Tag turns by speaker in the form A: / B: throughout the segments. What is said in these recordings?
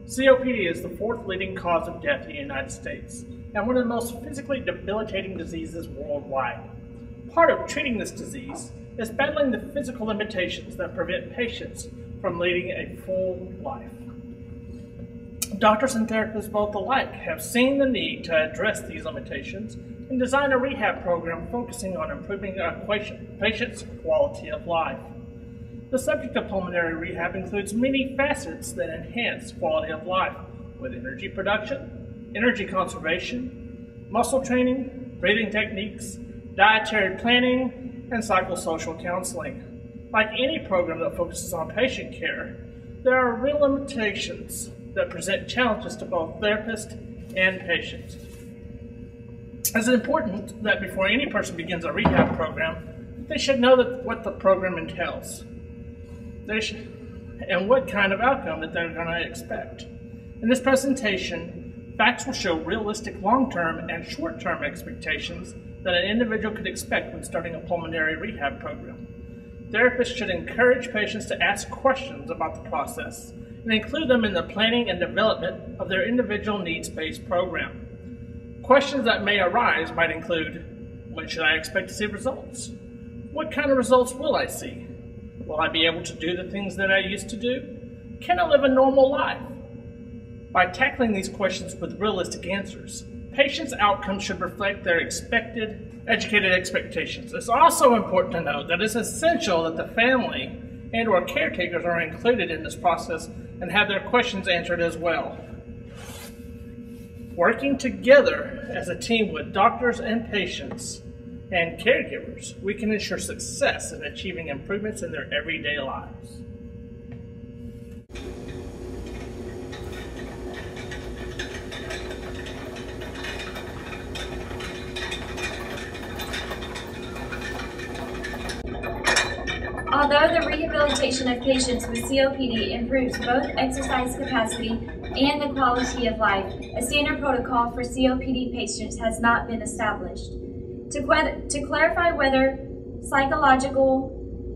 A: COPD is the fourth leading cause of death in the United States and one of the most physically debilitating diseases worldwide. Part of treating this disease is battling the physical limitations that prevent patients from leading a full life. Doctors and therapists both alike have seen the need to address these limitations and design a rehab program focusing on improving a patient's quality of life. The subject of pulmonary rehab includes many facets that enhance quality of life, with energy production, energy conservation, muscle training, breathing techniques, dietary planning, and psychosocial counseling. Like any program that focuses on patient care, there are real limitations that present challenges to both therapist and patient. It's important that before any person begins a rehab program, they should know what the program entails. And what kind of outcome that they're going to expect. In this presentation, facts will show realistic long-term and short-term expectations that an individual could expect when starting a pulmonary rehab program. Therapists should encourage patients to ask questions about the process and include them in the planning and development of their individual needs-based program. Questions that may arise might include, when should I expect to see results? What kind of results will I see? Will I be able to do the things that I used to do? Can I live a normal life? By tackling these questions with realistic answers, patients' outcomes should reflect their expected, educated expectations. It's also important to note that it's essential that the family and/or caretakers are included in this process and have their questions answered as well. Working together as a team with doctors and patients and caregivers, we can ensure success in achieving improvements in their everyday lives.
B: Although the rehabilitation of patients with COPD improves both exercise capacity and the quality of life, a standard protocol for COPD patients has not been established. To clarify whether psychological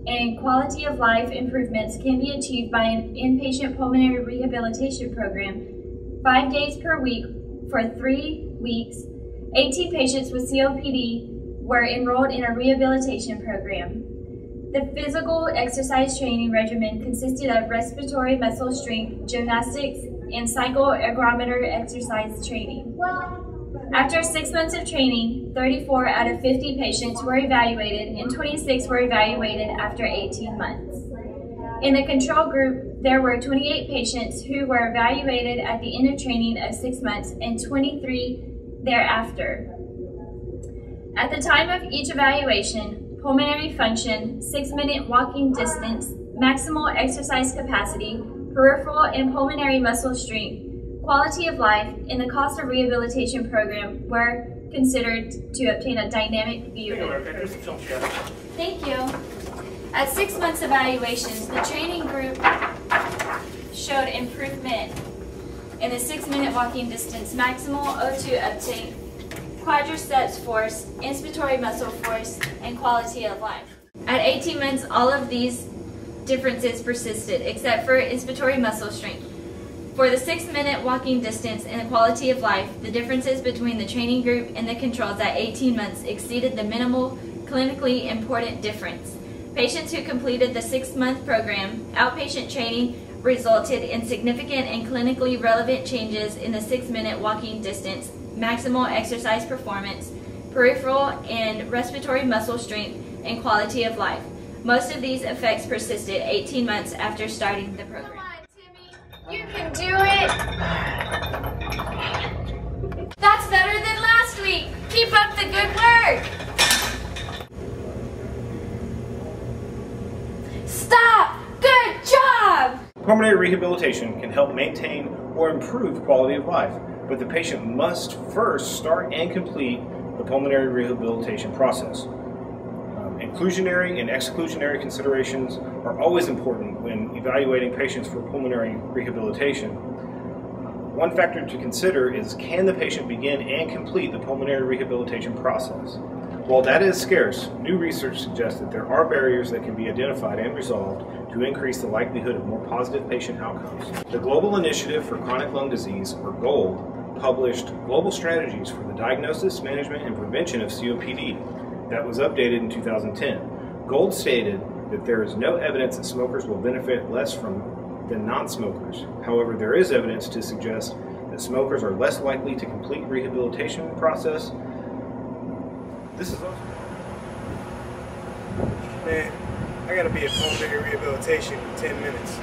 B: and quality of life improvements can be achieved by an inpatient pulmonary rehabilitation program, 5 days per week for 3 weeks, 18 patients with COPD were enrolled in a rehabilitation program. The physical exercise training regimen consisted of respiratory muscle strength, gymnastics, and cycloergometer exercise training. After 6 months of training, 34 out of 50 patients were evaluated and 26 were evaluated after 18 months. In the control group, there were 28 patients who were evaluated at the end of training of 6 months and 23 thereafter. At the time of each evaluation, pulmonary function, 6-minute walking distance, maximal exercise capacity, peripheral and pulmonary muscle strength, quality of life, and the cost of rehabilitation program were considered to obtain a dynamic view. Thank you. At 6 months evaluations, the training group showed improvement in the 6-minute walking distance, maximal O2 uptake, quadriceps force, inspiratory muscle force, and quality of life. At 18 months, all of these differences persisted, except for inspiratory muscle strength. For the 6-minute walking distance and the quality of life, the differences between the training group and the controls at 18 months exceeded the minimal, clinically important difference. Patients who completed the 6-month program, outpatient training resulted in significant and clinically relevant changes in the 6-minute walking distance, maximal exercise performance, peripheral and respiratory muscle strength, and quality of life. Most of these effects persisted 18 months after starting the program.
C: You can do it! That's better than last week! Keep up the good work! Stop! Good job!
D: Pulmonary rehabilitation can help maintain or improve quality of life, but the patient must first start and complete the pulmonary rehabilitation process. Inclusionary and exclusionary considerations are always important when evaluating patients for pulmonary rehabilitation. One factor to consider is, can the patient begin and complete the pulmonary rehabilitation process? While data is scarce, new research suggests that there are barriers that can be identified and resolved to increase the likelihood of more positive patient outcomes. The Global Initiative for Chronic Lung Disease, or GOLD, published Global Strategies for the Diagnosis, Management, and Prevention of COPD that was updated in 2010. GOLD stated that there is no evidence that smokers will benefit less than non-smokers. However, there is evidence to suggest that smokers are less likely to complete rehabilitation process. This is awesome.
E: Man, I gotta be at pulmonary rehabilitation in 10 minutes.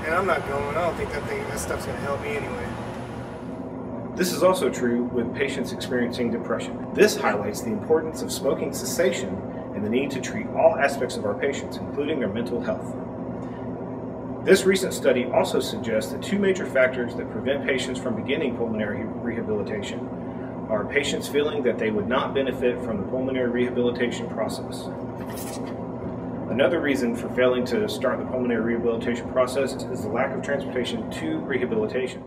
E: And I'm not going. I don't think that stuff's gonna help me anyway.
D: This is also true with patients experiencing depression. This highlights the importance of smoking cessation and the need to treat all aspects of our patients, including their mental health. This recent study also suggests that two major factors that prevent patients from beginning pulmonary rehabilitation are patients feeling that they would not benefit from the pulmonary rehabilitation process. Another reason for failing to start the pulmonary rehabilitation process is the lack of transportation to rehabilitation.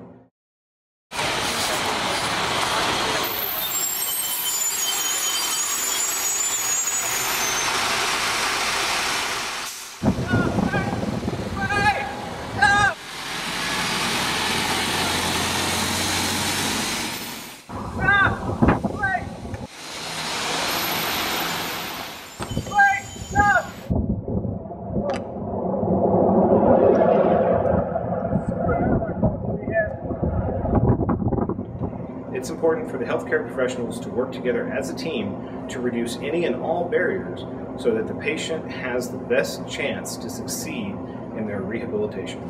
D: It's important for the healthcare professionals to work together as a team to reduce any and all barriers so that the patient has the best chance to succeed in their rehabilitation.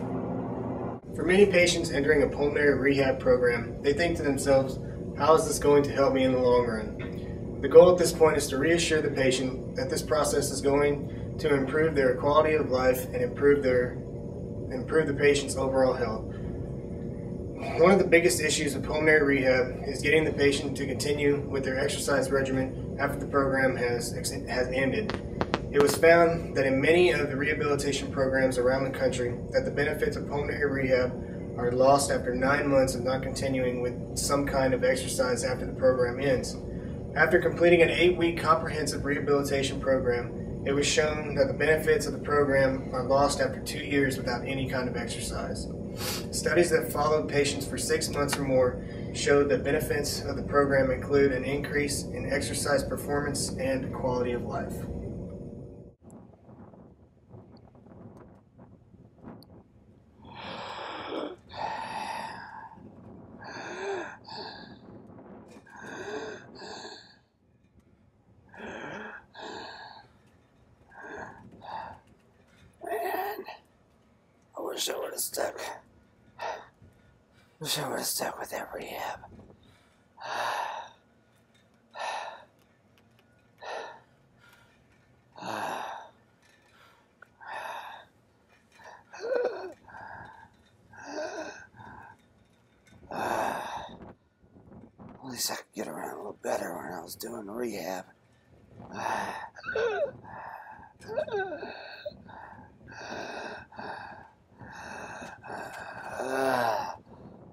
E: For many patients entering a pulmonary rehab program, they think to themselves, how is this going to help me in the long run? The goal at this point is to reassure the patient that this process is going to improve their quality of life and improve the patient's overall health. One of the biggest issues of pulmonary rehab is getting the patient to continue with their exercise regimen after the program has ended. It was found that in many of the rehabilitation programs around the country that the benefits of pulmonary rehab are lost after 9 months of not continuing with some kind of exercise after the program ends. After completing an 8-week comprehensive rehabilitation program, it was shown that the benefits of the program are lost after 2 years without any kind of exercise. Studies that followed patients for 6 months or more showed that benefits of the program include an increase in exercise performance and quality of life.
F: Wish I would have stuck. Wish I would have stuck with that rehab. At least I could get around a little better when I was doing rehab.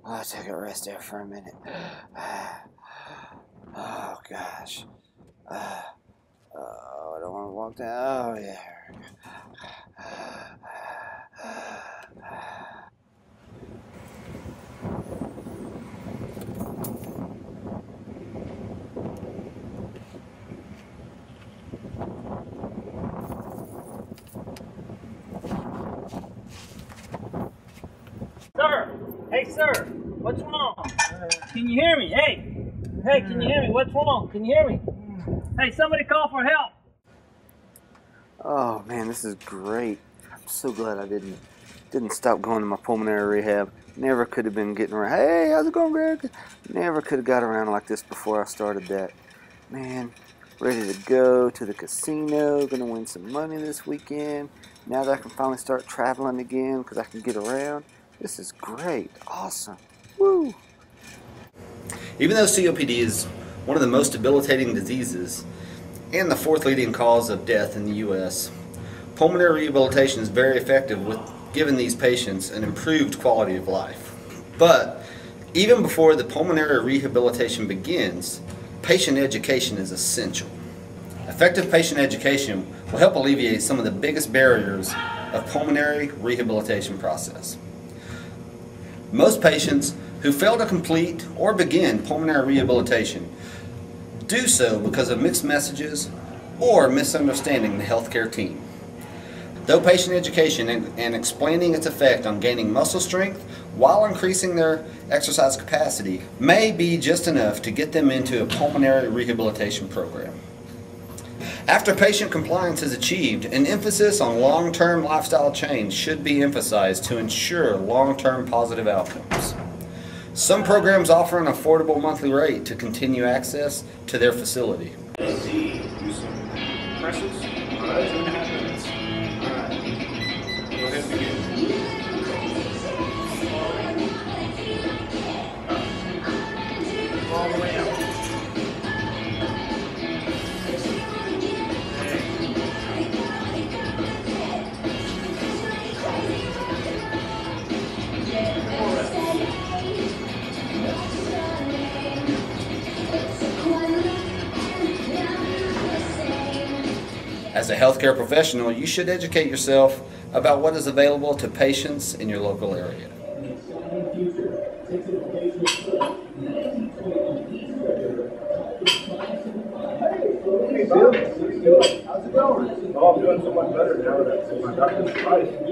F: I'll take a rest there for a minute. Oh gosh. I don't want to walk down. Oh yeah.
G: Sir! Hey, sir! What's wrong? Can you hear me? Hey! Hey, can you hear me? What's wrong? Can you hear me? Hey, somebody call for help!
F: Oh man, this is great. I'm so glad I didn't stop going to my pulmonary rehab. Never could have been getting around. Hey, how's it going, Greg? Never could have got around like this before I started that. Man, ready to go to the casino. Gonna win some money this weekend. Now that I can finally start traveling again because I can get around. This is great. Awesome. Woo!
H: Even though COPD is one of the most debilitating diseases and the fourth leading cause of death in the U.S., pulmonary rehabilitation is very effective with giving these patients an improved quality of life. But even before the pulmonary rehabilitation begins, patient education is essential. Effective patient education will help alleviate some of the biggest barriers of pulmonary rehabilitation process. Most patients who fail to complete or begin pulmonary rehabilitation do so because of mixed messages or misunderstanding the healthcare team. Though patient education and explaining its effect on gaining muscle strength while increasing their exercise capacity may be just enough to get them into a pulmonary rehabilitation program. After patient compliance is achieved, an emphasis on long-term lifestyle change should be emphasized to ensure long-term positive outcomes. Some programs offer an affordable monthly rate to continue access to their facility.
D: Do some presses. 2.5 minutes. Alright. Go ahead and begin.
A: All the way out.
H: As a healthcare professional, you should educate yourself about what is available to patients in your local area.
I: Hey, Bob. How's it going? Oh, I'm doing so much better now that my doctor's advice.